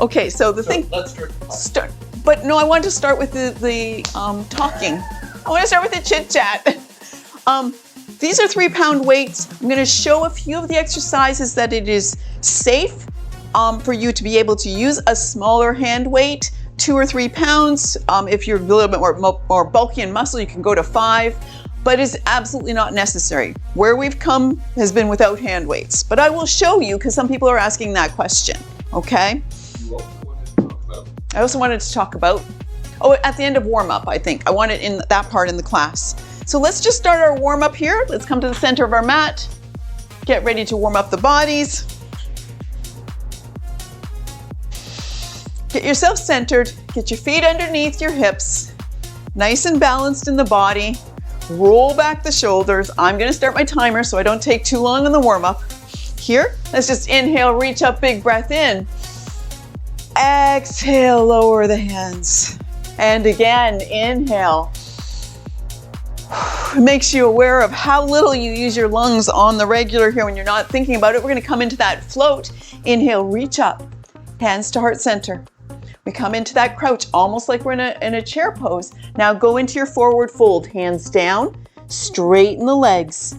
Okay, so let's start. But no, I want to start with the talking. I want to start with the chit chat. These are 3-pound weights. I'm going to show a few of the exercises that it is safe for you to be able to use a smaller hand weight, 2 or 3 pounds. If you're a little bit more bulky and muscle, you can go to 5, but it's absolutely not necessary. Where we've come has been without hand weights, but I will show you because some people are asking that question, okay? I also wanted to talk about, at the end of warm-up, I think. I want it in that part in the class. So let's just start our warm-up here. Let's come to the center of our mat. Get ready to warm up the bodies. Get yourself centered. Get your feet underneath your hips. Nice and balanced in the body. Roll back the shoulders. I'm gonna start my timer so I don't take too long on the warm-up. Here, let's just inhale, reach up, big breath in. Exhale, lower the hands. And again, inhale. It makes you aware of how little you use your lungs on the regular here when you're not thinking about it. We're gonna come into that float. Inhale, reach up, hands to heart center. We come into that crouch, almost like we're in a chair pose. Now go into your forward fold, hands down, straighten the legs,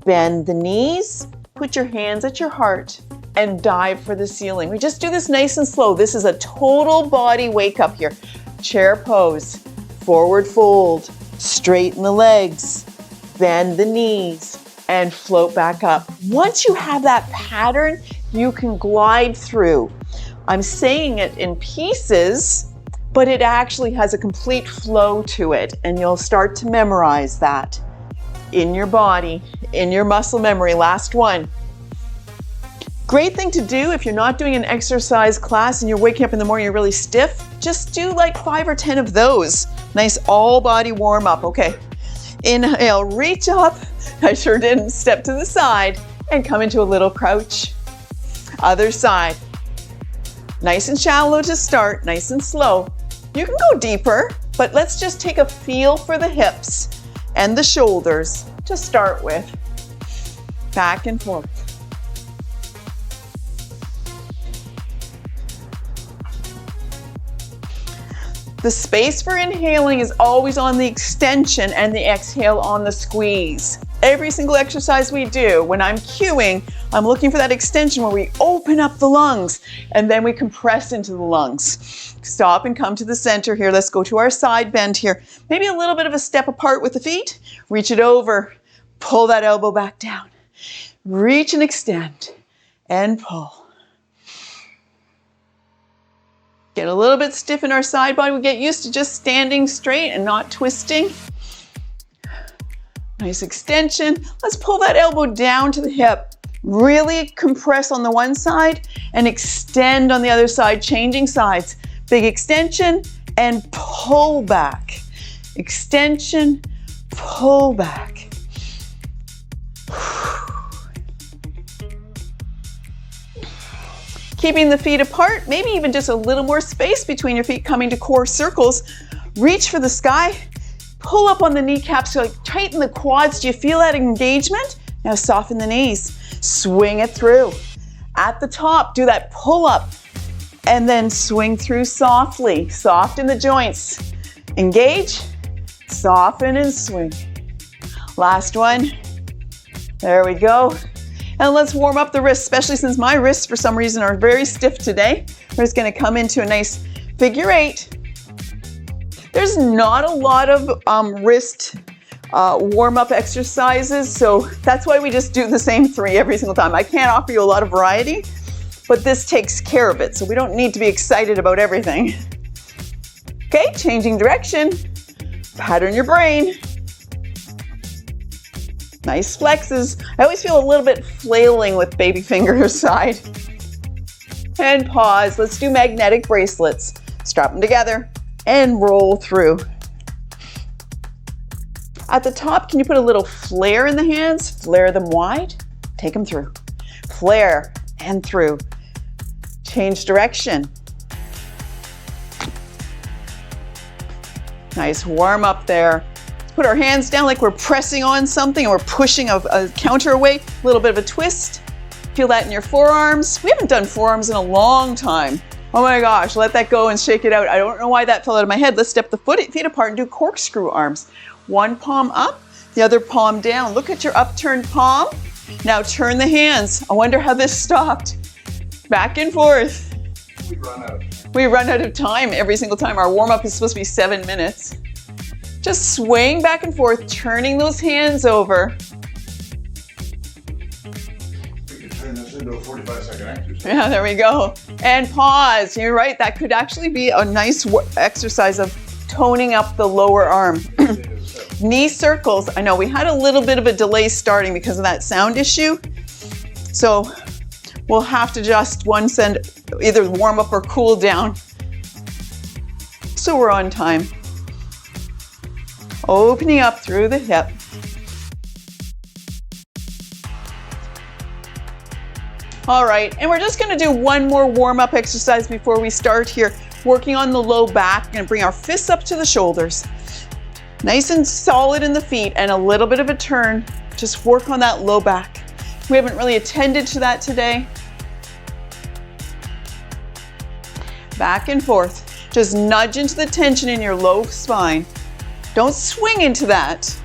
bend the knees, put your hands at your heart, and dive for the ceiling. We just do this nice and slow. This is a total body wake up here. Chair pose, forward fold, straighten the legs, bend the knees, and float back up. Once you have that pattern, you can glide through. I'm saying it in pieces, but it actually has a complete flow to it, and you'll start to memorize that in your body, in your muscle memory. Last one. Great thing to do if you're not doing an exercise class and you're waking up in the morning, you're really stiff, just do like 5 or 10 of those. Nice all body warm up. Okay, inhale, reach up. I sure didn't. Step to the side and come into a little crouch. Other side. Nice and shallow to start, nice and slow. You can go deeper, but let's just take a feel for the hips and the shoulders to start with. Back and forth. The space for inhaling is always on the extension and the exhale on the squeeze. Every single exercise we do, when I'm cueing, I'm looking for that extension where we open up the lungs and then we compress into the lungs. Stop and come to the center here. Let's go to our side bend here. Maybe a little bit of a step apart with the feet. Reach it over, pull that elbow back down. Reach and extend and pull. Get a little bit stiff in our side body. We get used to just standing straight and not twisting. Nice extension. Let's pull that elbow down to the hip. Really compress on the one side and extend on the other side, changing sides. Big extension and pull back. Extension, pull back. Keeping the feet apart, maybe even just a little more space between your feet, coming to core circles. Reach for the sky. Pull up on the kneecaps, so like tighten the quads. Do you feel that engagement? Now soften the knees. Swing it through. At the top, do that pull up and then swing through softly. Soften the joints. Engage, soften and swing. Last one. There we go. And let's warm up the wrists, especially since my wrists for some reason are very stiff today. We're just gonna come into a nice figure 8. There's not a lot of wrist warm-up exercises, so that's why we just do the same 3 every single time. I can't offer you a lot of variety, but this takes care of it, so we don't need to be excited about everything. Okay, changing direction. Pattern your brain. Nice flexes. I always feel a little bit flailing with baby finger side. And pause. Let's do magnetic bracelets. Strap them together and roll through. At the top, can you put a little flare in the hands? Flare them wide. Take them through. Flare and through. Change direction. Nice warm up there. Put our hands down like we're pressing on something and we're pushing a counter away. A little bit of a twist. Feel that in your forearms. We haven't done forearms in a long time. Oh my gosh, let that go and shake it out. I don't know why that fell out of my head. Let's step the feet apart and do corkscrew arms. One palm up, the other palm down. Look at your upturned palm. Now turn the hands. I wonder how this stopped. Back and forth. We run out of time every single time. Our warm-up is supposed to be 7 minutes. Just swaying back and forth, turning those hands over. Turn this into a 45-second exercise. Yeah, there we go. And pause. You're right. That could actually be a nice exercise of toning up the lower arm. Knee circles. I know we had a little bit of a delay starting because of that sound issue. So we'll have to just send either warm up or cool down. So we're on time. Opening up through the hip. All right, and we're just gonna do one more warm-up exercise before we start here, working on the low back. We're gonna bring our fists up to the shoulders. Nice and solid in the feet and a little bit of a turn. Just work on that low back. We haven't really attended to that today. Back and forth. Just nudge into the tension in your low spine. Don't swing into that.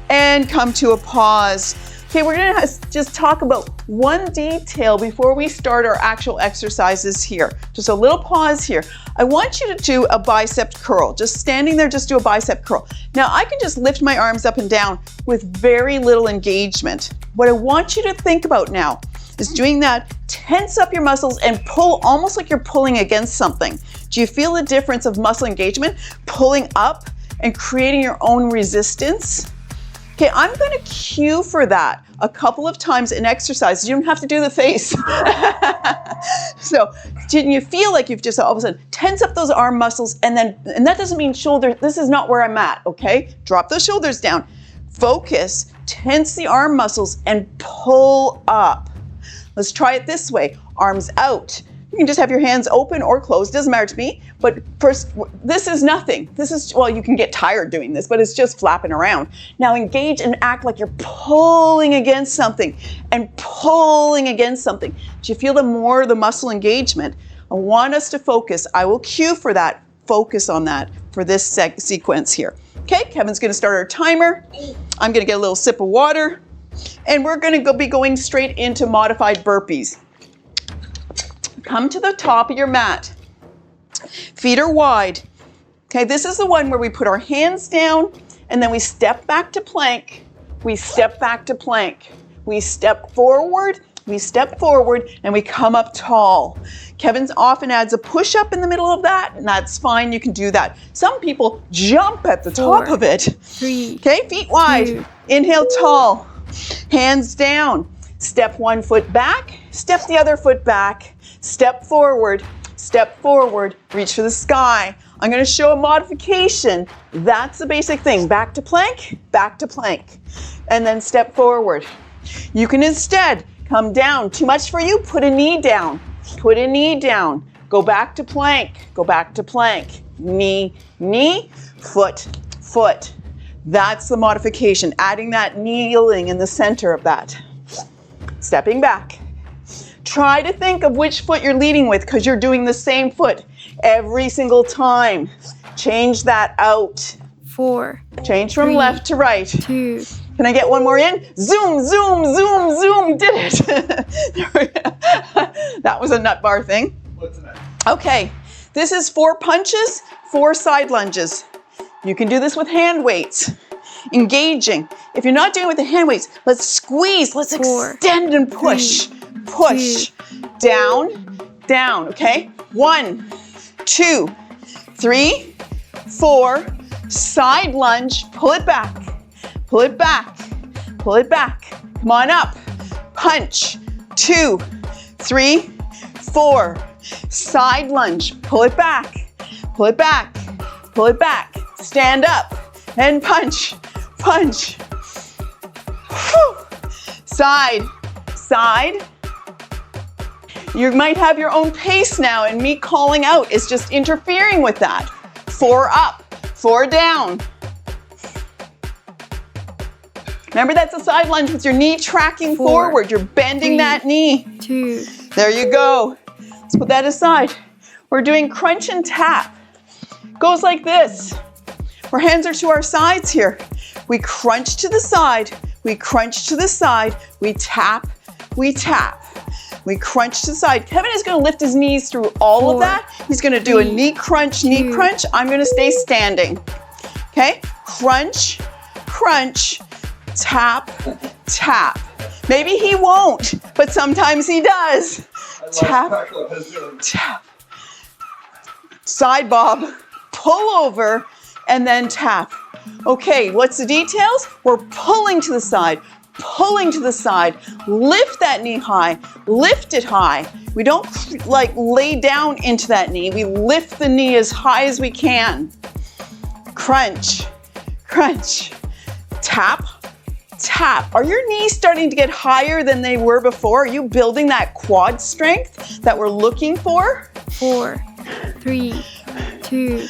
And come to a pause. Okay, we're gonna just talk about one detail before we start our actual exercises here. Just a little pause here. I want you to do a bicep curl. Just standing there, just do a bicep curl. Now I can just lift my arms up and down with very little engagement. What I want you to think about now is doing that, tense up your muscles and pull almost like you're pulling against something. Do you feel the difference of muscle engagement? Pulling up and creating your own resistance? Okay, I'm going to cue for that a couple of times in exercise. You don't have to do the face. So, didn't you feel like you've just all of a sudden tense up those arm muscles and that doesn't mean shoulder, this is not where I'm at, okay? Drop those shoulders down. Focus, tense the arm muscles and pull up. Let's try it this way. Arms out. You can just have your hands open or closed, doesn't matter to me. But first, this is nothing. This is, well, you can get tired doing this, but it's just flapping around. Now engage and act like you're pulling against something and pulling against something. Do you feel the muscle engagement? I want us to focus. I will cue for that. Focus on that for this sequence here. Okay, Kevin's gonna start our timer. I'm gonna get a little sip of water. And we're gonna be going straight into modified burpees. Come to the top of your mat. Feet are wide. Okay, this is the one where we put our hands down and then we step back to plank. We step back to plank. We step forward, and we come up tall. Kevin often adds a push-up in the middle of that, and that's fine, you can do that. Some people jump at the top of it. 3, okay, feet wide. 2, Inhale tall. Hands down. Step one foot back, step the other foot back. Step forward, reach for the sky. I'm going to show a modification. That's the basic thing. Back to plank, and then step forward. You can instead come down. Too much for you? Put a knee down. Go back to plank. Knee, foot. That's the modification. Adding that kneeling in the center of that. Stepping back. Try to think of which foot you're leading with because you're doing the same foot every single time. Change that out. 4. Change from 3, left to right. 2. Can I get one more in? Zoom. Did it. That was a nut bar thing. What's the next? Okay, this is 4 punches, 4 side lunges. You can do this with hand weights. Engaging. If you're not doing it with the hand weights, let's squeeze. Let's 4, extend and push. 3, Push. 2, Down, okay? 1, 2, 3, 4. Side lunge. Pull it back. Come on up. Punch. 2, 3, 4. Side lunge. Pull it back. Stand up and punch. Whew. Side. You might have your own pace now, and me calling out is just interfering with that. 4 up, 4 down. Remember, that's a side lunge with your knee tracking 4, forward. You're bending 3, that knee. 2. There you go. Let's put that aside. We're doing crunch and tap. Goes like this. Our hands are to our sides here. We crunch to the side, we crunch to the side, we tap, we tap. We crunch to the side. Kevin is going to lift his knees through all of that. He's going to do a knee crunch, knee crunch. I'm going to stay standing. Okay? Crunch, crunch, tap, tap. Maybe he won't, but sometimes he does. Tap, tap. Side bob, pull over, and then tap. Okay, what's the details? We're pulling to the side, pulling to the side. Lift that knee high, lift it high. We don't like lay down into that knee. We lift the knee as high as we can. Crunch, crunch, tap, tap. Are your knees starting to get higher than they were before? Are you building that quad strength that we're looking for? 4, 3, 2.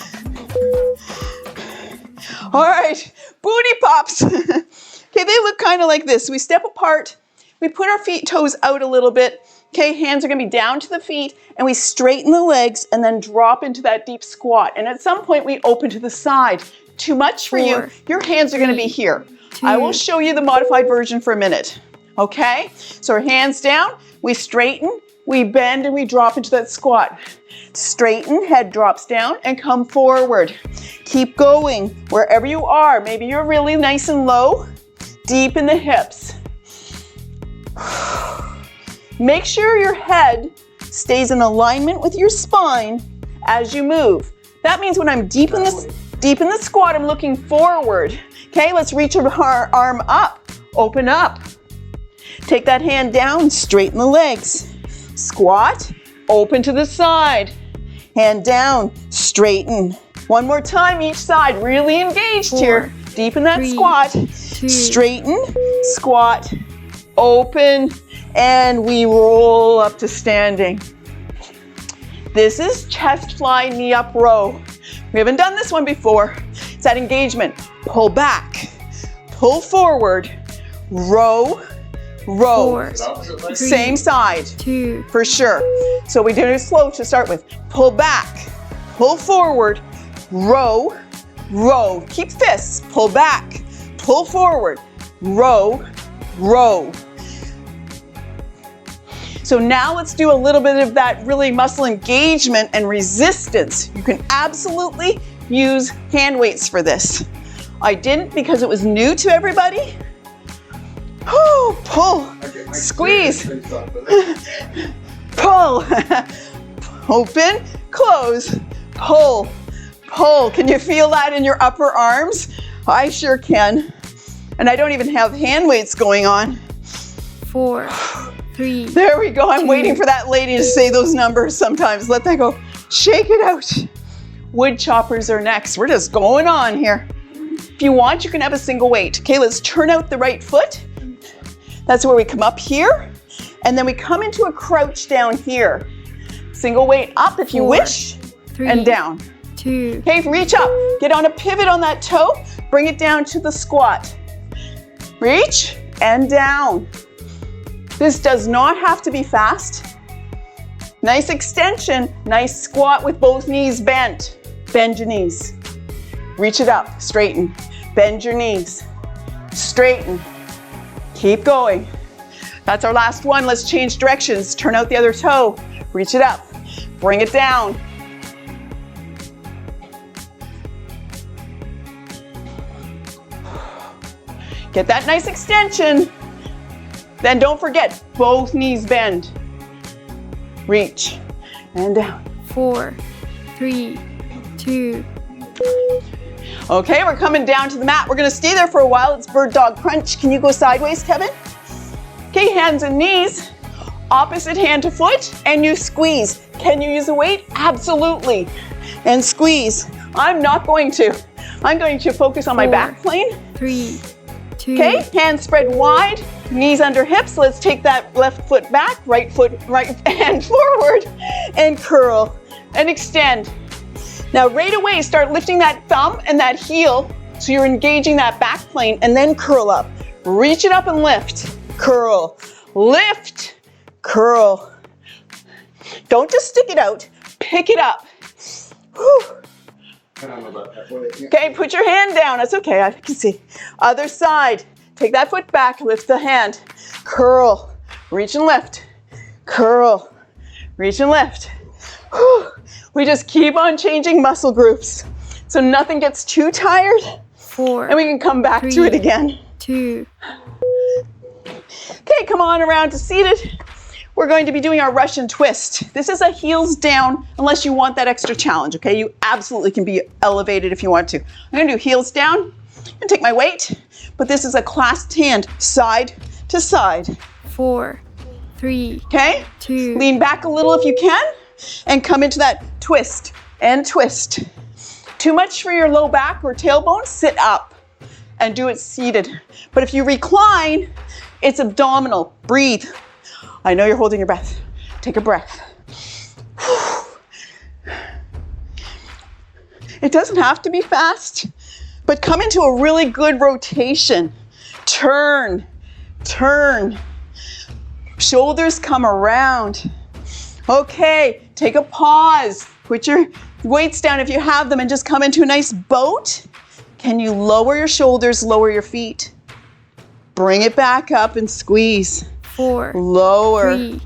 All right, booty pops. Okay, they look kind of like this. We step apart, we put our toes out a little bit. Okay, hands are gonna be down to the feet, and we straighten the legs and then drop into that deep squat. And at some point, we open to the side. Too much for you, your hands are gonna be here. 2. I will show you the modified version for a minute. Okay, so our hands down, we straighten, we bend, and we drop into that squat. Straighten, head drops down, and come forward. Keep going wherever you are. Maybe you're really nice and low, deep in the hips. Make sure your head stays in alignment with your spine as you move. That means when I'm deep in the squat, I'm looking forward. Okay, let's reach our arm up, open up. Take that hand down, straighten the legs. Squat, open to the side. Hand down, straighten. One more time each side, really engaged 4, here. Deep in that 3, squat. 2. Straighten, squat, open, and we roll up to standing. This is chest fly, knee up row. We haven't done this one before. It's that engagement. Pull back, pull forward, row, row. 4, Same side. 2. For sure. So we do it slow to start with. Pull back, pull forward, row, row. Keep fists. Pull back, pull forward, row, row. So now let's do a little bit of that really muscle engagement and resistance. You can absolutely use hand weights for this. I didn't because it was new to everybody. Oh, pull, squeeze, pull, open, close, pull, pull. Can you feel that in your upper arms? I sure can. And I don't even have hand weights going on. 4, 3. There we go. I'm 2. waiting for that lady to say those numbers sometimes. Let that go. Shake it out. Wood choppers are next. We're just going on here. If you want, you can have a single weight. Okay, let's turn out the right foot. That's where we come up here. And then we come into a crouch down here. Single weight up if you 4, wish. 3, And down. 2. Okay, reach up. Get on a pivot on that toe. Bring it down to the squat. Reach and down. This does not have to be fast. Nice extension, nice squat with both knees bent. Bend your knees. Reach it up, straighten. Bend your knees, straighten. Keep going. That's our last one. Let's change directions. Turn out the other toe. Reach it up, bring it down. Get that nice extension. Then don't forget, both knees bend. Reach and down. 4, 3, 2. Okay, we're coming down to the mat. We're gonna stay there for a while. It's bird dog crunch. Can you go sideways, Kevin? Okay, hands and knees. Opposite hand to foot, and you squeeze. Can you use a weight? Absolutely. And squeeze. I'm not going to. I'm going to focus on my 4, back plane. 3, 2. Okay, hands spread wide, knees under hips. Let's take that left foot back, right hand forward, and curl and extend. Now right away, start lifting that thumb and that heel so you're engaging that back plane, and then curl up. Reach it up and lift. Curl, lift, curl. Don't just stick it out. Pick it up. Whew. I don't know about that. Okay, put your hand down. That's okay, I can see. Other side. Take that foot back, lift the hand. Curl, reach and lift. Curl, reach and lift. Whew. We just keep on changing muscle groups so nothing gets too tired. 4, And we can come back to 3, it again. 2, Okay, come on around to seated. We're going to be doing our Russian twist. This is a heels down unless you want that extra challenge, okay? You absolutely can be elevated if you want to. I'm gonna do heels down. I'm gonna take my weight, but this is a clasped hand, side to side, 4, 3, okay? 2, Lean back a little if you can, and come into that twist and twist. Too much for your low back or tailbone, sit up and do it seated. But if you recline, it's abdominal, breathe. I know you're holding your breath. Take a breath. It doesn't have to be fast, but come into a really good rotation. Turn, turn. Shoulders come around. Okay, take a pause. Put your weights down if you have them and just come into a nice boat. Can you lower your shoulders, lower your feet? Bring it back up and squeeze. 4, Lower 3,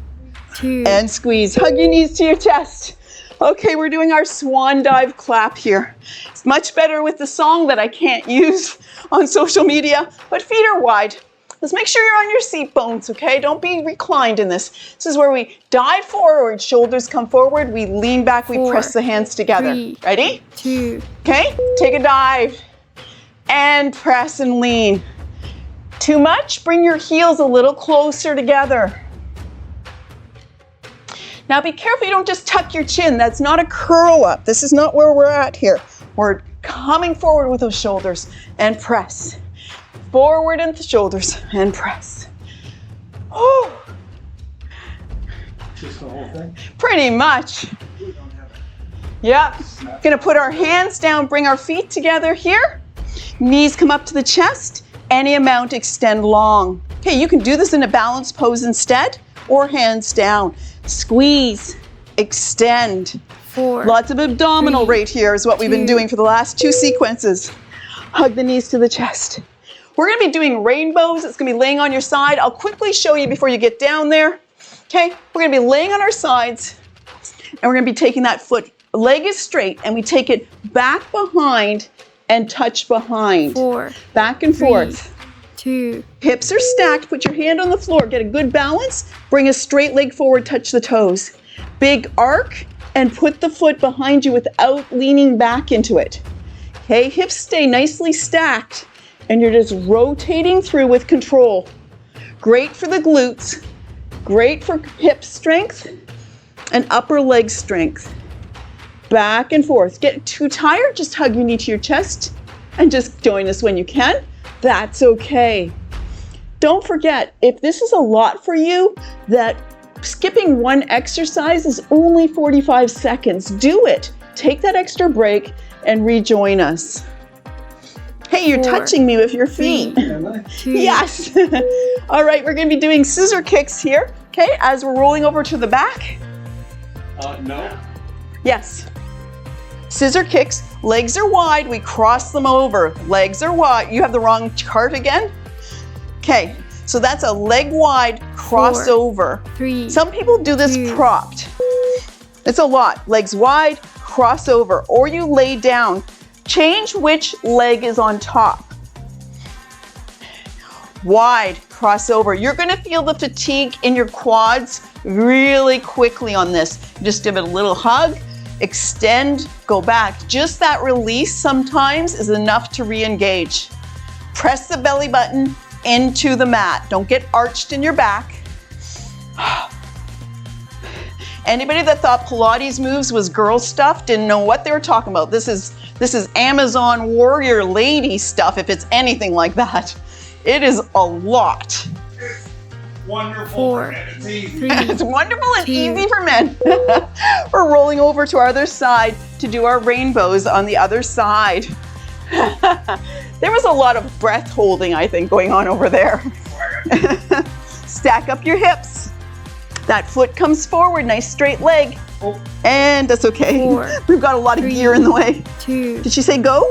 2, and squeeze. Hug your knees to your chest. Okay, we're doing our swan dive clap here. It's much better with the song that I can't use on social media, but feet are wide. Let's make sure you're on your seat bones, okay? Don't be reclined in this. This is where we dive forward, shoulders come forward, we lean back, we 4, press the hands together. 3, Ready? 2, Okay, take a dive and press and lean. Too much? Bring your heels a little closer together. Now be careful you don't just tuck your chin. That's not a curl up. This is not where we're at here. We're coming forward with those shoulders and press. Forward and the shoulders and press. Oh, Just the whole thing? pretty much. We don't have it. Yep. Gonna put our hands down, bring our feet together here. Knees come up to the chest. Any amount extend long. Okay, you can do this in a balanced pose instead, or hands down. Squeeze, extend. 4, Lots of abdominal 3, rate here is what we've been 2. doing for the last 2 sequences. Hug the knees to the chest. We're gonna be doing rainbows. It's gonna be laying on your side. I'll quickly show you before you get down there. Okay, we're gonna be laying on our sides and we're gonna be taking that foot, leg is straight, and we take it back behind and touch behind. 4, Back and 3, forth. 2, Hips are stacked, put your hand on the floor, get a good balance, bring a straight leg forward, touch the toes. Big arc, and put the foot behind you without leaning back into it. Okay, hips stay nicely stacked, and you're just rotating through with control. Great for the glutes, great for hip strength and upper leg strength. Back and forth. Get too tired, just hug your knee to your chest and just join us when you can. That's okay. Don't forget, if this is a lot for you, that skipping one exercise is only 45 seconds. Do it. Take that extra break and rejoin us. Hey, you're 4, touching me with your feet. 2, Yes. All right, we're going to be doing scissor kicks here, okay, as we're rolling over to the back. No. Yes. Scissor kicks, legs are wide, we cross them over. Legs are wide. You have the wrong chart again? Okay, so that's a leg wide crossover. 3, Some people do this 2. propped. It's a lot. Legs wide, crossover, or you lay down. Change which leg is on top. Wide, crossover. You're gonna feel the fatigue in your quads really quickly on this. Just give it a little hug, extend, go back. Just that release sometimes is enough to re-engage. Press the belly button into the mat. Don't get arched in your back. Anybody that thought Pilates moves was girl stuff didn't know what they were talking about. This is Amazon warrior lady stuff, if it's anything like that. It is a lot. Wonderful. 4, And it's easy. 3, It's wonderful and 2. easy for men. We're rolling over to our other side to do our rainbows on the other side. There was a lot of breath holding, I think, going on over there. Stack up your hips. That foot comes forward, nice straight leg. Oh. And that's okay. 4, We've got a lot of 3, gear in the way. 2, Did she say go?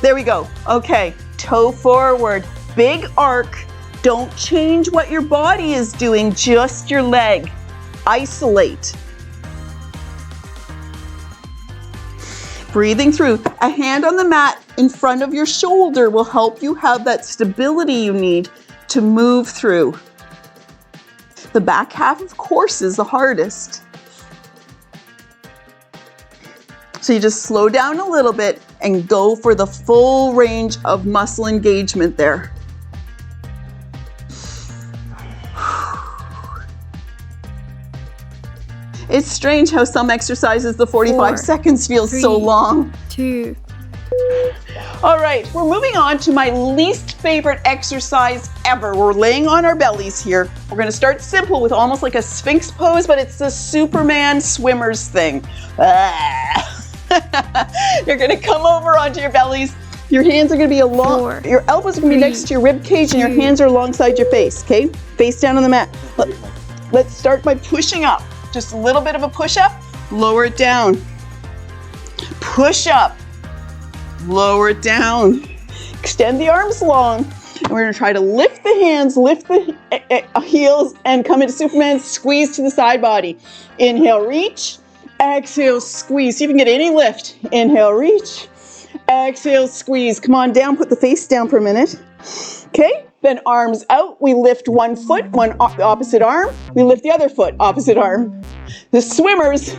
There we go. Okay, toe forward, big arc. Don't change what your body is doing, just your leg. Isolate. Breathing through. A hand on the mat in front of your shoulder will help you have that stability you need to move through. The back half, of course, is the hardest. So you just slow down a little bit and go for the full range of muscle engagement there. It's strange how some exercises, the 45 4, seconds feels 3, so long. 2, All right, we're moving on to my least favorite exercise ever. We're laying on our bellies here. We're gonna start simple with almost like a Sphinx pose, but it's the Superman swimmers thing. You're gonna come over onto your bellies. Your hands are gonna be along, 4, your elbows are gonna be 3, next to your rib cage and your 2, hands are alongside your face, okay? Face down on the mat. Let's start by pushing up. Just a little bit of a push up, lower it down. Push up, lower it down. Extend the arms long. And we're gonna try to lift the hands, lift the heels, and come into Superman, squeeze to the side body. Inhale, reach. Exhale, squeeze. See if you can get any lift. Inhale, reach. Exhale, squeeze. Come on down, put the face down for a minute. Okay, then arms out. We lift one foot, one opposite arm. We lift the other foot, opposite arm. The swimmers,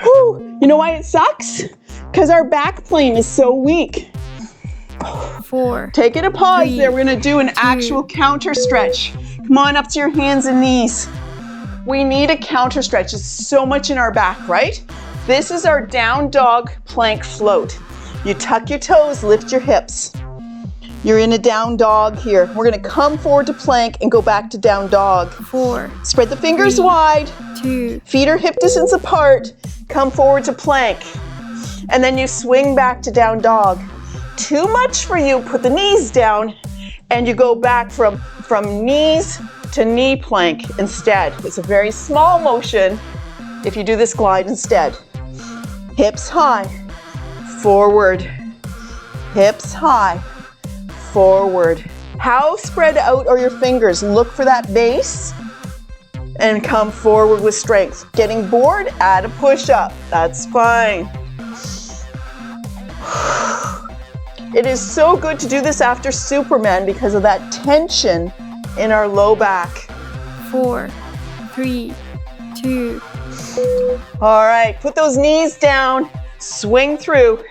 whew, you know why it sucks? Because our back plane is so weak. 4, Take it a pause 3, there. We're gonna do an 2, actual counter stretch. Come on up to your hands and knees. We need a counter stretch. There's so much in our back, right? This is our down dog plank float. You tuck your toes, lift your hips. You're in a down dog here. We're gonna come forward to plank and go back to down dog. 4, Spread the fingers 3, wide. 2, Feet are hip distance apart. Come forward to plank. And then you swing back to down dog. Too much for you, put the knees down and you go back from knees to knee plank instead. It's a very small motion if you do this glide instead. Hips high, forward. Hips high, forward. How spread out are your fingers? Look for that base and come forward with strength. Getting bored, add a push up. That's fine. It is so good to do this after Superman because of that tension in our low back. 4, 3, 2, All right, put those knees down, swing through.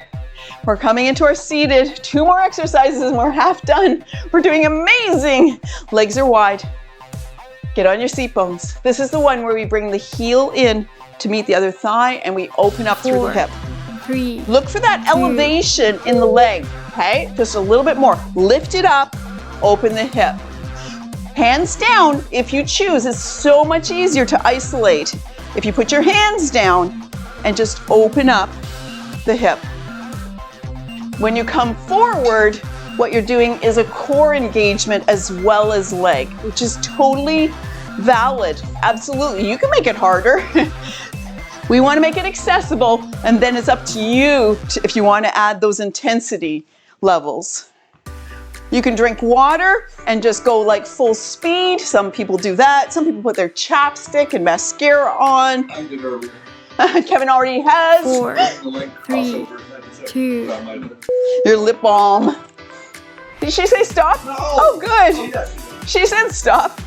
We're coming into our seated. 2 more exercises and we're half done. We're doing amazing. Legs are wide. Get on your seat bones. This is the one where we bring the heel in to meet the other thigh and we open up through the 4, hip. 3, Look for that elevation in the leg, okay? Just a little bit more. Lift it up, open the hip. Hands down, if you choose, it's so much easier to isolate. If you put your hands down and just open up the hip. When you come forward, what you're doing is a core engagement as well as leg, which is totally valid. Absolutely, you can make it harder. We want to make it accessible, and then it's up to you if you want to add those intensity levels. You can drink water and just go like full speed. Some people do that. Some people put their chapstick and mascara on. I did earlier. Kevin already has. 4, The leg 3, crossover. I had to say 2, about my lip. Your lip balm. Did she say stop? No. Oh, good. Yes. She said stop.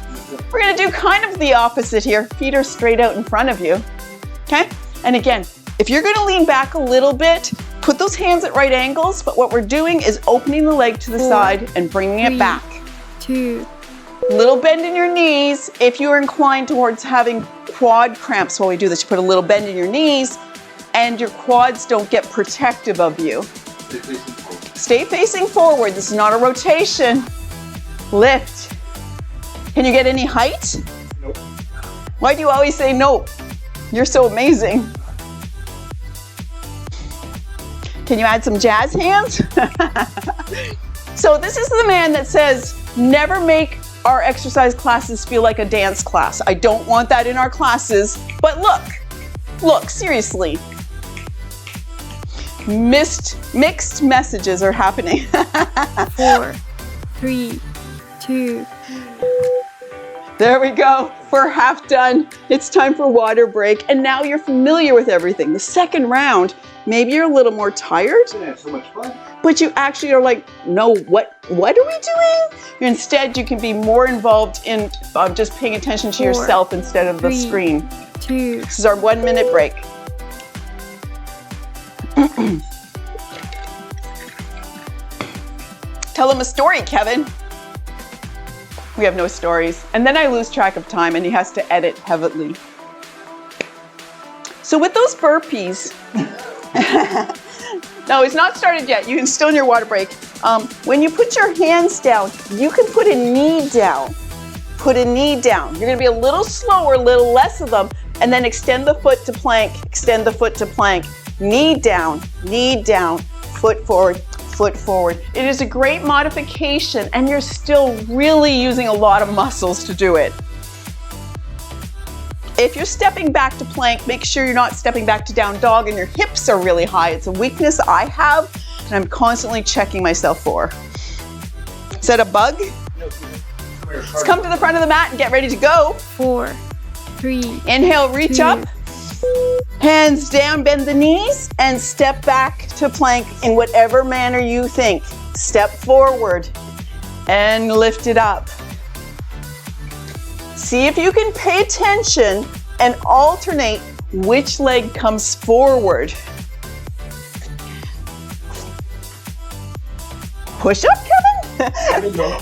We're gonna do kind of the opposite here. Feet are straight out in front of you. Okay? And again, if you're gonna lean back a little bit, put those hands at right angles, but what we're doing is opening the leg to the 4, side and bringing it 3, back. 2, Little bend in your knees. If you are inclined towards having quad cramps while we do this, you put a little bend in your knees and your quads don't get protective of you. Stay facing forward. Stay facing forward. This is not a rotation. Lift. Can you get any height? Nope. Why do you always say nope? You're so amazing. Can you add some jazz hands? So this is the man that says, never make our exercise classes feel like a dance class. I don't want that in our classes, but look, seriously. Mixed messages are happening. 4, 3, 2. There we go. We're half done. It's time for water break. And now you're familiar with everything. The second round, maybe you're a little more tired, Didn't have so much fun. but you actually are like, no, what are we doing? Instead, you can be more involved in just paying attention to 4, yourself instead of the 3, screen. 2. This is our 1 minute break. Tell them a story, Kevin. We have no stories. And then I lose track of time and he has to edit heavily. So with those burpees, no, it's not started yet. You can still in your water break. When you put your hands down, you can put a knee down. Put a knee down. You're gonna be a little slower, a little less of them, and then extend the foot to plank, extend the foot to plank. Knee down, foot forward, foot forward. It is a great modification and you're still really using a lot of muscles to do it. If you're stepping back to plank, make sure you're not stepping back to down dog and your hips are really high. It's a weakness I have and I'm constantly checking myself for. Is that a bug? Let's come to the front of the mat and get ready to go. 4, 3. Inhale, reach 2. up. Hands down, bend the knees, and step back to plank in whatever manner you think. Step forward and lift it up. See if you can pay attention and alternate which leg comes forward. Push up, Kevin. There you go.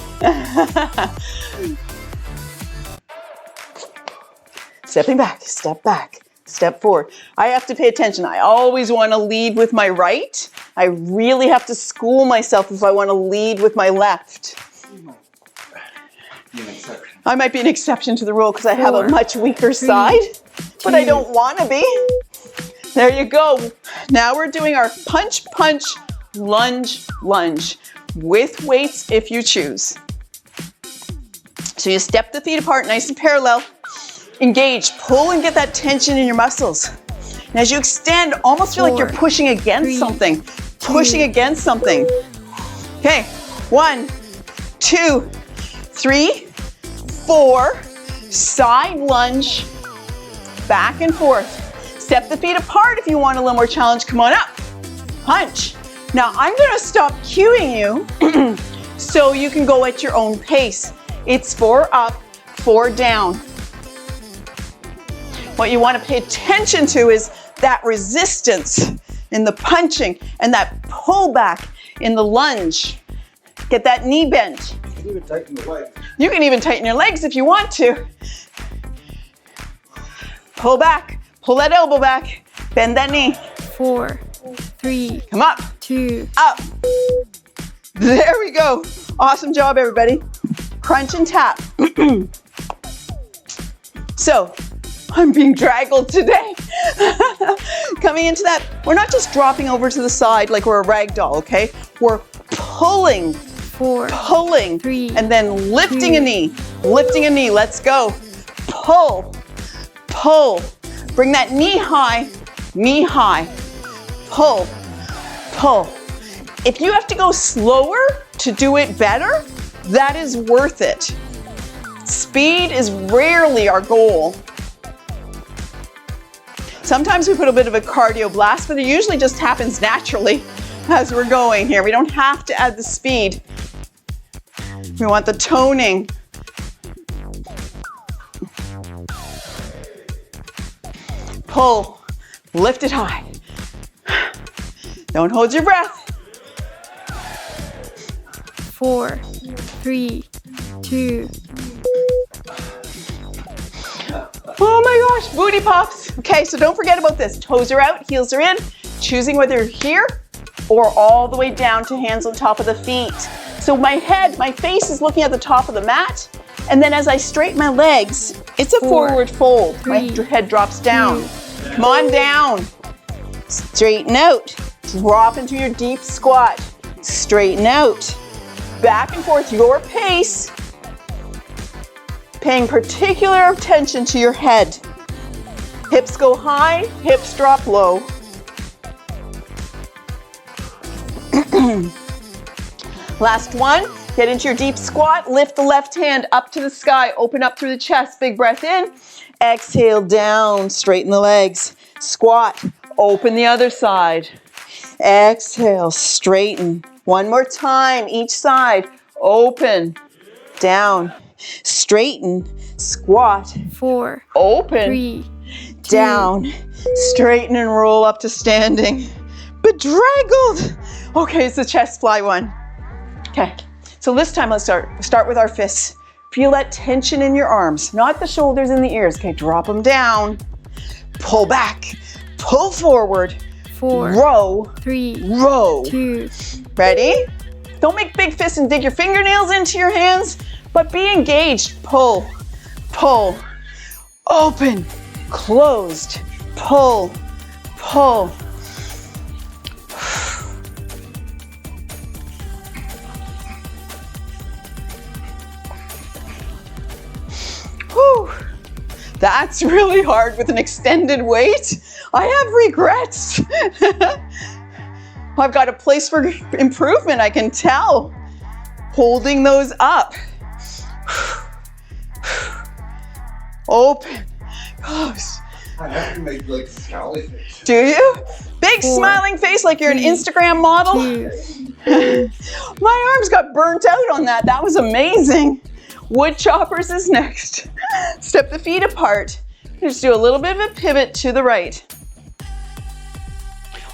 Stepping back, step forward. I have to pay attention. I always want to lead with my right. I really have to school myself if I want to lead with my left. I might be an exception to the rule because I have a 4, much weaker 3, side, but I 2. don't want to be. There you go. Now we're doing our punch, punch, lunge, lunge with weights if you choose. So you step the feet apart nice and parallel. Engage, pull and get that tension in your muscles. And as you extend, almost feel like you're 4, pushing against 3, something. Pushing 2. against something. Okay, 1, 2, 3, 4. Side lunge, back and forth. Step the feet apart if you want a little more challenge. Come on up. Punch. Now I'm gonna stop cueing you so you can go at your own pace. It's 4 up, 4 down. What you want to pay attention to is that resistance in the punching and that pullback in the lunge. Get that knee bent. Even tighten the leg. You can even tighten your legs if you want to. Pull back, pull that elbow back, bend that knee. 4, 3, Come up, 2. up. There we go. Awesome job, everybody. Crunch and tap. So, I'm being draggled today. Coming into that, we're not just dropping over to the side like we're a rag doll, okay? We're pulling, 4, pulling, 3, and then lifting 2. a knee, lifting a knee. Let's go. Pull, pull. Bring that knee high, pull, pull. If you have to go slower to do it better, that is worth it. Speed is rarely our goal. Sometimes we put a bit of a cardio blast, but it usually just happens naturally as we're going here. We don't have to add the speed. We want the toning. Pull, lift it high. Don't hold your breath. 4, 3, 2. Oh my gosh, booty pops. Okay, so don't forget about this. Toes are out, heels are in. Choosing whether you're here or all the way down to hands on top of the feet. So my head, my face is looking at the top of the mat. And then as I straighten my legs, it's a 4, forward fold. My 3, head drops down. 2. Come on down. Straighten out. Drop into your deep squat. Straighten out. Back and forth, your pace. Paying particular attention to your head. Hips go high, hips drop low. Last one, get into your deep squat, lift the left hand up to the sky, open up through the chest, big breath in, exhale down, straighten the legs, squat, open the other side, exhale, straighten, one more time, each side, open, down, straighten, squat, 4, open, 3, 2, down, straighten and roll up to standing. Bedraggled. Okay, it's the chest fly one. Okay, so this time let's start with our fists. Feel that tension in your arms, not the shoulders and the ears. Okay, drop them down, pull back, pull forward, 4, row, 3, row. 2, Ready? Don't make big fists and dig your fingernails into your hands, but be engaged. Pull, pull, open, closed, pull, pull. Whew. That's really hard with an extended weight. I have regrets. I've got a place for improvement, I can tell. Holding those up. Open, close. I have to make like scowly face. Do you? Big 4, smiling face like you're an 3, Instagram model. 2, My arms got burnt out on that. That was amazing. Wood choppers is next. Step the feet apart. Just do a little bit of a pivot to the right.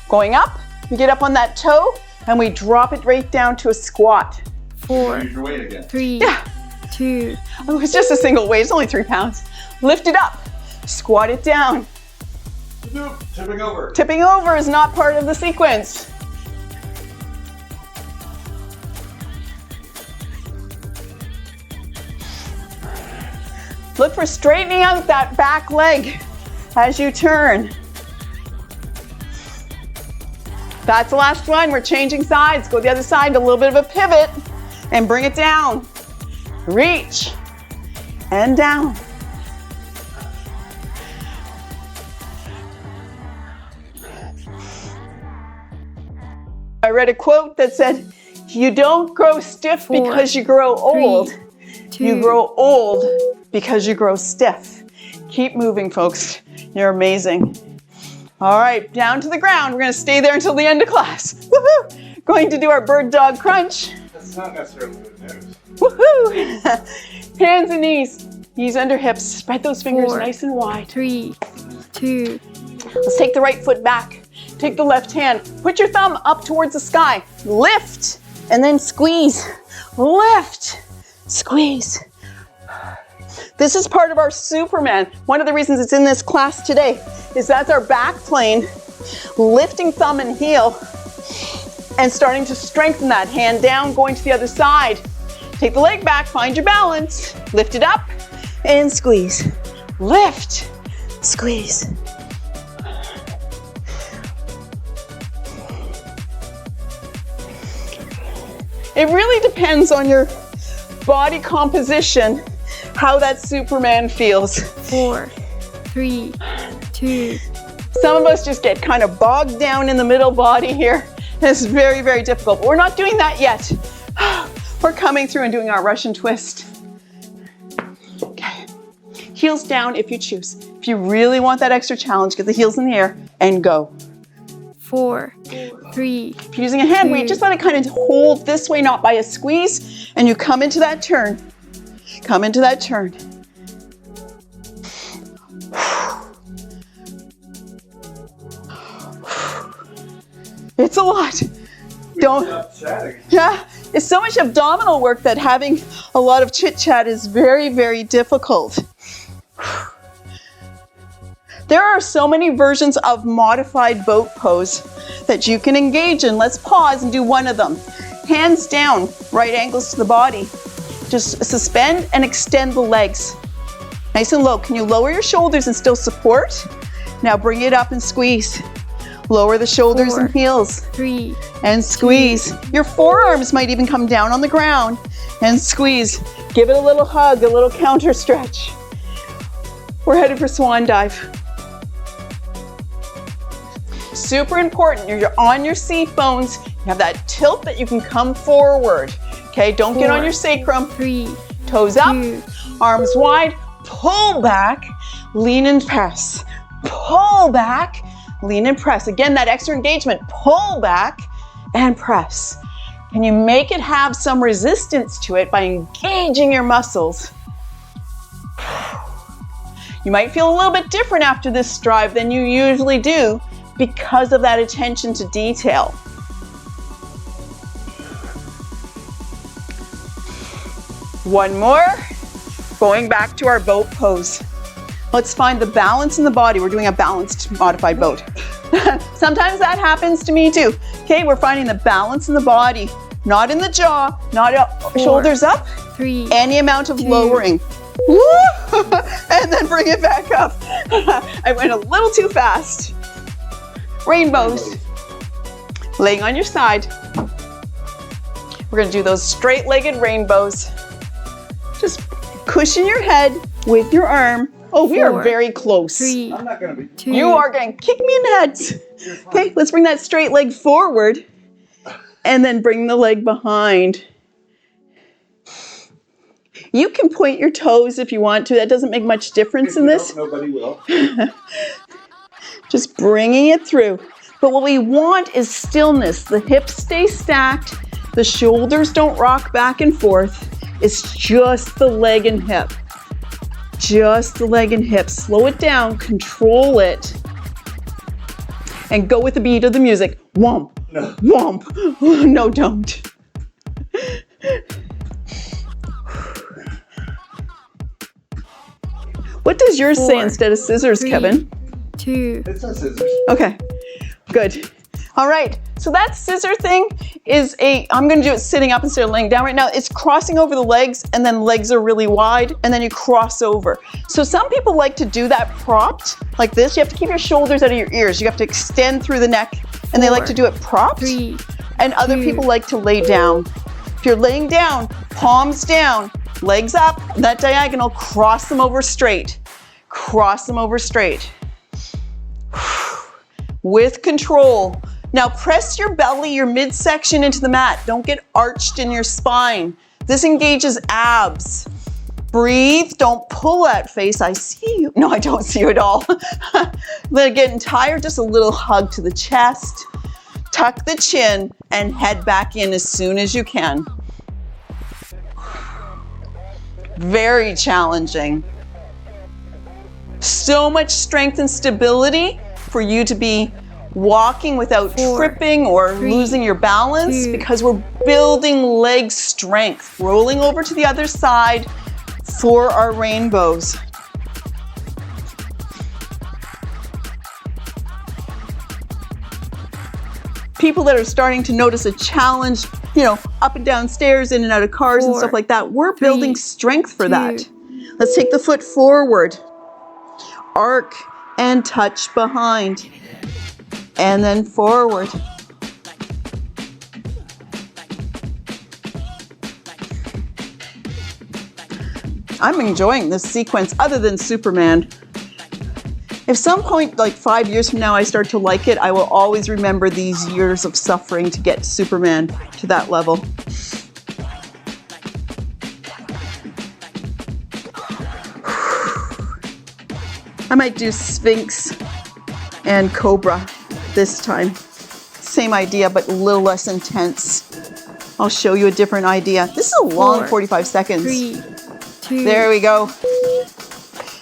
Going up, we get up on that toe and we drop it right down to a squat. 4, Use your weight again. 3, Yeah. 2, Oh, it's just a single weight, it's only 3 pounds. Lift it up, squat it down. Tipping over. Tipping over is not part of the sequence. Look for straightening out that back leg as you turn. That's the last one. We're changing sides. Go the other side, a little bit of a pivot, and bring it down. Reach, and down. I read a quote that said, "You don't grow stiff 4, because you grow old. 2, You grow old because you grow stiff." Keep moving, folks. You're amazing. All right, down to the ground. We're gonna stay there until the end of class. Woohoo! Going to do our bird dog crunch. That's not necessarily good news. Woohoo! Hands and knees under hips. Spread those fingers 4, nice and wide. 3, 2, Let's take the right foot back. Take the left hand. Put your thumb up towards the sky. Lift, and then squeeze. Lift, squeeze. This is part of our Superman. One of the reasons it's in this class today is that's our back plane, lifting thumb and heel, and starting to strengthen that. Hand down, going to the other side. Take the leg back, find your balance. Lift it up, and squeeze. Lift, squeeze. It really depends on your body composition, how that Superman feels. 4, 3, 2, Some of us just get kind of bogged down in the middle body here. It's very, very difficult, but we're not doing that yet. We're coming through and doing our Russian twist. Okay, heels down if you choose. If you really want that extra challenge, get the heels in the air and go. 4, 3, If you're using a hand weight, just let it kind of hold this way, not by a squeeze, and you come into that turn. Come into that turn. It's a lot. Don't. Stop chatting. Yeah, it's so much abdominal work that having a lot of chit chat is very, very difficult. There are so many versions of modified boat pose that you can engage in. Let's pause and do one of them. Hands down, right angles to the body. Just suspend and extend the legs. Nice and low. Can you lower your shoulders and still support? Now bring it up and squeeze. Lower the shoulders 4, and heels 3, and squeeze. Your forearms might even come down on the ground and squeeze. Give it a little hug, a little counter stretch. We're headed for swan dive. Super important, you're on your seat bones. You have that tilt that you can come forward. Okay, don't get on your sacrum. 3, Toes up, 2, arms wide, pull back, lean and press. Pull back, lean and press. Again, that extra engagement, pull back and press. And you make it have some resistance to it by engaging your muscles. You might feel a little bit different after this strive than you usually do because of that attention to detail. One more, going back to our boat pose. Let's find the balance in the body. We're doing a balanced modified boat. Sometimes that happens to me too. Okay, we're finding the balance in the body, not in the jaw, not shoulders up, 3, any amount of 2. lowering. Woo! And then bring it back up. I went a little too fast. Rainbows. Laying on your side. We're gonna do those straight-legged rainbows. Just cushion your head with your arm. Oh, we are 4, very close. 3, I'm not gonna be. 2. You are going to kick me in the head. Okay, let's bring that straight leg forward and then bring the leg behind. You can point your toes if you want to. That doesn't make much difference in this. Nobody will. Just bringing it through. But what we want is stillness. The hips stay stacked. The shoulders don't rock back and forth. It's just the leg and hip. Just the leg and hip. Slow it down, control it, and go with the beat of the music. Womp, No. womp. No, don't. What does yours say 4, instead of scissors, 3, Kevin? 2. It says scissors. Okay, good. All right, so that scissor thing is I'm gonna do it sitting up instead of laying down right now. It's crossing over the legs and then legs are really wide and then you cross over. So some people like to do that propped like this. You have to keep your shoulders out of your ears. You have to extend through the neck and they like to do it propped. 3, And other 2. people like to lay down. If you're laying down, palms down, legs up, that diagonal, cross them over straight. Cross them over straight. With control. Now press your belly, your midsection into the mat. Don't get arched in your spine. This engages abs. Breathe, don't pull that face. I see you. No, I don't see you at all. Getting tired, just a little hug to the chest. Tuck the chin and head back in as soon as you can. Very challenging. So much strength and stability for you to be walking without 4, tripping or 3, losing your balance 2. because we're building leg strength. Rolling over to the other side for our rainbows. People that are starting to notice a challenge, up and down stairs, in and out of cars and 4, stuff like that, we're 3, building strength for 2. that. Let's take the foot forward. Arc and touch behind. And then forward. I'm enjoying this sequence other than Superman. If some point, like 5 years from now, I start to like it, I will always remember these years of suffering to get Superman to that level. I might do Sphinx and Cobra this time. Same idea, but a little less intense. I'll show you a different idea. This is a long 4, 45 seconds. 3, 2. There we go.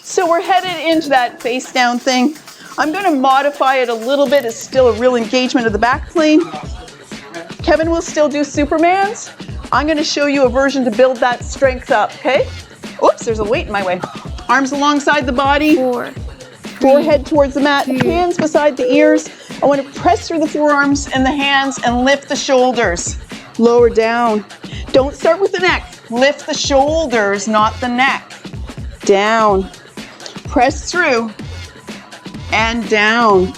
So we're headed into that face down thing. I'm going to modify it a little bit. It's still a real engagement of the back plane. Kevin will still do Supermans. I'm going to show you a version to build that strength up, okay? Oops, there's a weight in my way. Arms alongside the body. 4, Forehead towards the mat, 2. hands beside the ears. I want to press through the forearms and the hands and lift the shoulders. Lower down. Don't start with the neck. Lift the shoulders, not the neck. Down. Press through and down.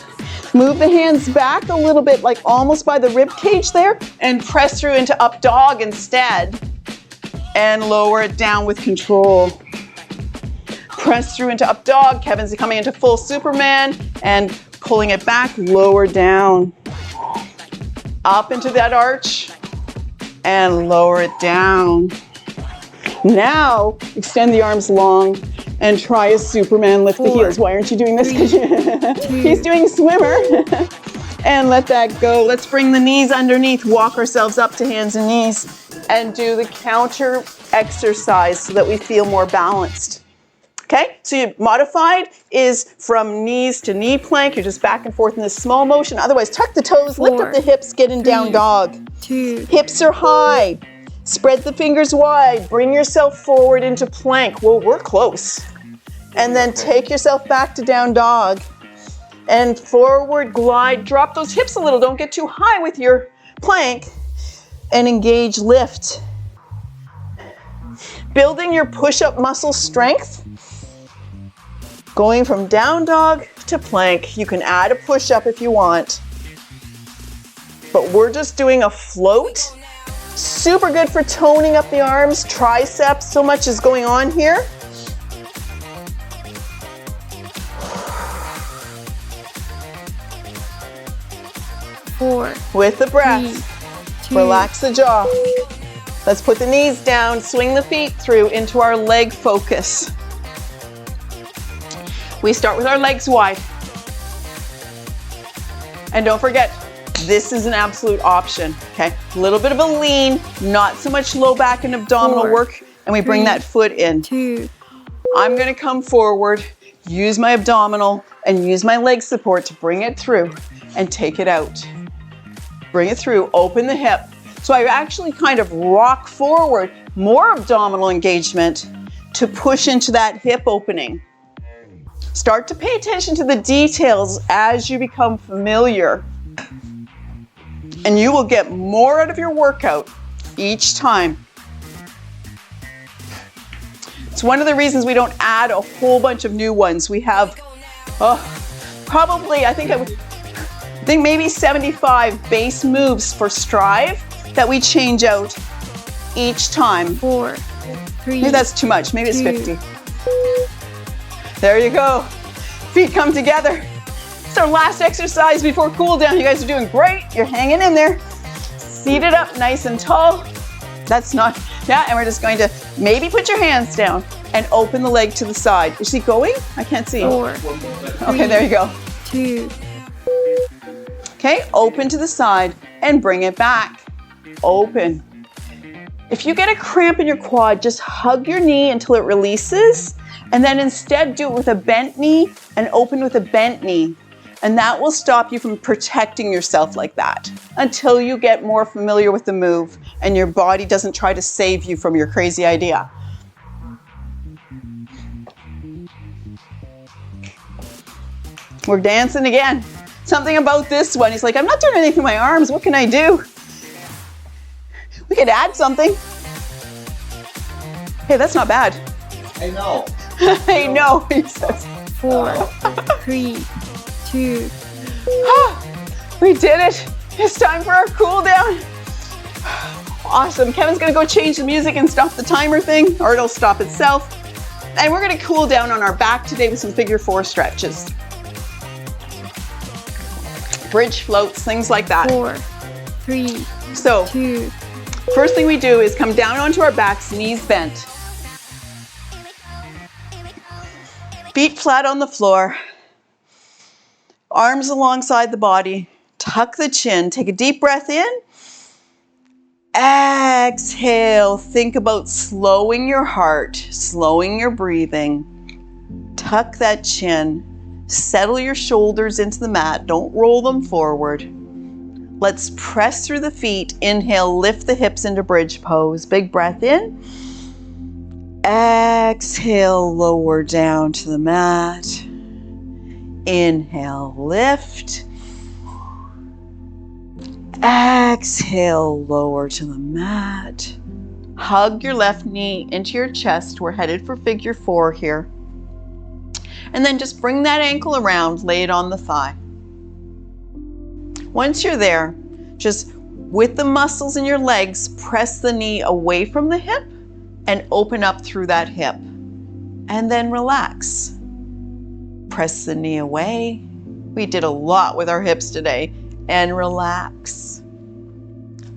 Move the hands back a little bit, like almost by the rib cage there, and press through into up dog instead. and lower it down with control. Press through into up dog. Kevin's coming into full Superman and pulling it back, lower down. Up into that arch and lower it down. Now, extend the arms long and try a Superman, lift the 4, heels. Why aren't you doing this? 3, He's doing swimmer. And let that go. Let's bring the knees underneath, walk ourselves up to hands and knees, and do the counter exercise so that we feel more balanced. Okay, so your modified is from knees to knee plank. You're just back and forth in this small motion. Otherwise, tuck the toes, lift up the hips, get in down dog. 2, Hips are high. Spread the fingers wide. Bring yourself forward into plank. Well, we're close. And then take yourself back to down dog. And forward glide. Drop those hips a little. Don't get too high with your plank. And engage lift. Building your push-up muscle strength. Going from down dog to plank. You can add a push-up if you want. But we're just doing a float. Super good for toning up the arms, triceps. So much is going on here. With the breath, 3, 2, relax the jaw. Let's put the knees down, swing the feet through into our leg focus. We start with our legs wide. And don't forget, this is an absolute option, okay? A little bit of a lean, not so much low back and abdominal 4, work, and we bring 3, that foot in. 2, I'm gonna come forward, use my abdominal, and use my leg support to bring it through and take it out. Bring it through, open the hip. So I actually kind of rock forward, more abdominal engagement to push into that hip opening. Start to pay attention to the details as you become familiar. And you will get more out of your workout each time. It's one of the reasons we don't add a whole bunch of new ones. We have probably, I think maybe 75 base moves for Strive that we change out each time. 4, 3, Maybe that's too much. Maybe it's 2. 50. There you go. Feet come together. It's our last exercise before cool down. You guys are doing great. You're hanging in there. Seated up nice and tall. That's not, yeah, and we're just going to maybe put your hands down and open the leg to the side. Is she going? I can't see. 4, Okay, there you go. 2, Okay, open to the side and bring it back. Open. If you get a cramp in your quad, just hug your knee until it releases, and then instead do it with a bent knee and open with a bent knee. And that will stop you from protecting yourself like that until you get more familiar with the move and your body doesn't try to save you from your crazy idea. We're dancing again. Something about this one. He's like, I'm not doing anything with my arms. What can I do? We could add something. Hey, that's not bad. Hey, no. Hey, no, he says. 4, 3, 2. We did it. It's time for our cool down. Awesome. Kevin's gonna go change the music and stop the timer thing, or it'll stop itself. And we're gonna cool down on our back today with some figure 4 stretches. Bridge floats, things like that. 4, 3, So, 2. first thing we do is come down onto our backs, knees bent. Feet flat on the floor. Arms alongside the body. Tuck the chin. Take a deep breath in. Exhale. Think about slowing your heart, slowing your breathing. Tuck that chin. Settle your shoulders into the mat. Don't roll them forward. Let's press through the feet. Inhale, lift the hips into bridge pose. Big breath in. Exhale, lower down to the mat. Inhale, lift. Exhale, lower to the mat. Hug your left knee into your chest. We're headed for figure 4 here. And then just bring that ankle around, lay it on the thigh. Once you're there, just with the muscles in your legs, press the knee away from the hip and open up through that hip. And then relax. Press the knee away. We did a lot with our hips today. And relax.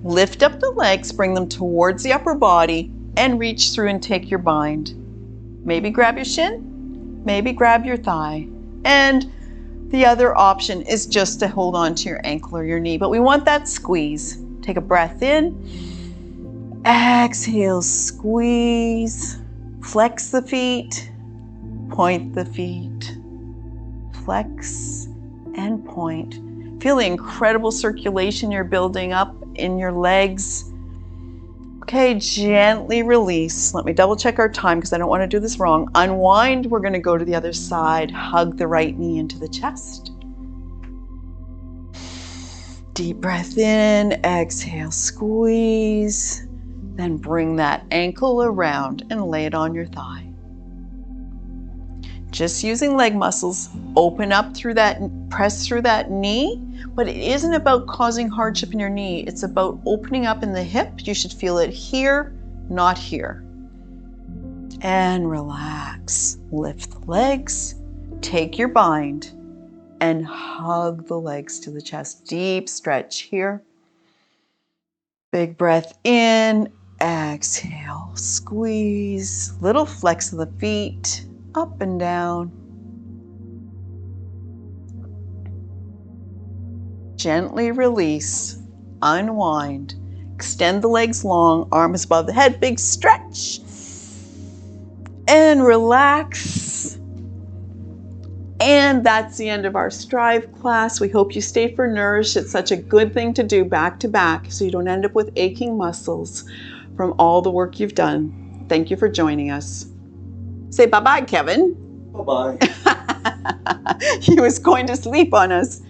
Lift up the legs, bring them towards the upper body, and reach through and take your bind. Maybe grab your shin, maybe grab your thigh. And the other option is just to hold on to your ankle or your knee, but we want that squeeze. Take a breath in, exhale, squeeze, flex the feet, point the feet, flex and point. Feel the incredible circulation you're building up in your legs. Okay, gently release. Let me double check our time because I don't want to do this wrong. Unwind, we're going to go to the other side. Hug the right knee into the chest. Deep breath in, exhale, squeeze. Then bring that ankle around and lay it on your thigh. Just using leg muscles, open up through that, press through that knee, but it isn't about causing hardship in your knee. It's about opening up in the hip. You should feel it here, not here. And relax. Lift the legs, take your bind, and hug the legs to the chest. Deep stretch here. Big breath in, exhale, squeeze. Little flex of the feet, up and down. Gently release, unwind, extend the legs long, arms above the head, big stretch, and relax. And that's the end of our Strive class. We hope you stay for Nourish. It's such a good thing to do back to back so you don't end up with aching muscles from all the work you've done. Thank you for joining us. Say bye-bye, Kevin. Bye-bye. He was going to sleep on us.